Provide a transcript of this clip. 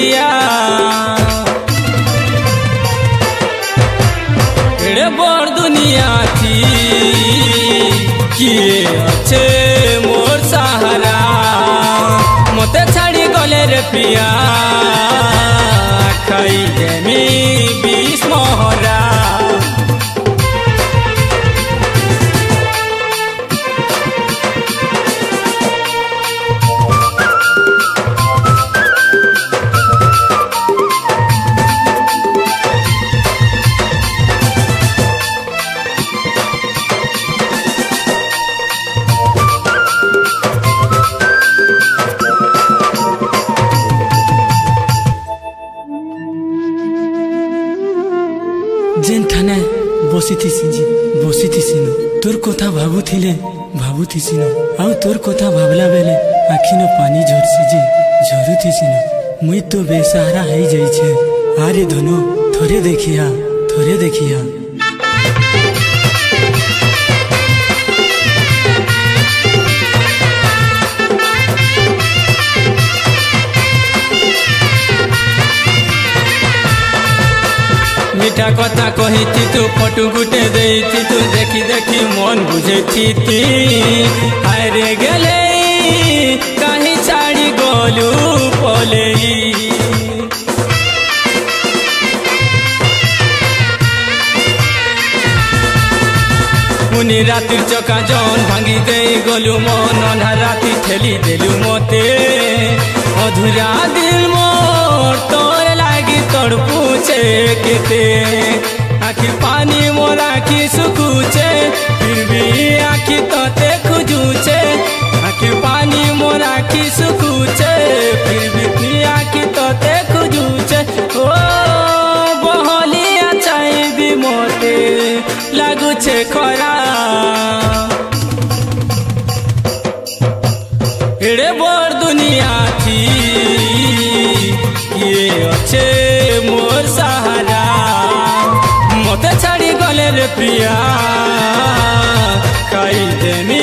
प्रिया एड़े बड़ दुनिया थी किए अच्छे मोर सहारा मते छाड़ी गले रे प्रिया खाई देमी बीस मोहरा जेन ठाने बसी सिनो तोर कथा भाबू सिनो आउ तोर कथा भाबला बेले आखिनो पानी झरू सिनो मुई तो बेसहारा है जाइछे आरे धनो थोरे देखिया मीठा कथा कही तू फटू गुटे देती तू देखी देखी मन बुझे थी हारे गले कहीं छाड़ी गलू पले मुनि रातिर चका जौन भांगी दे गलू मन अन्हार राति ठेली देलू मते अधूरा दिल मोर तोर लागी तोड़ पूछे केते आखि पानी मोर आखि सुखुचे फिर भी आखि तोते खुजुचे आखि पानी मोर आखि सुखुचे फिर भी आखि तोते खुजुचे ओ बहलिया चाहे भी मोते लागुचे खरा एड़े बड़ दुनिया थी ये अच्छे मोर सहारा मते छाड़ी गले रे प्रिया खाई देमी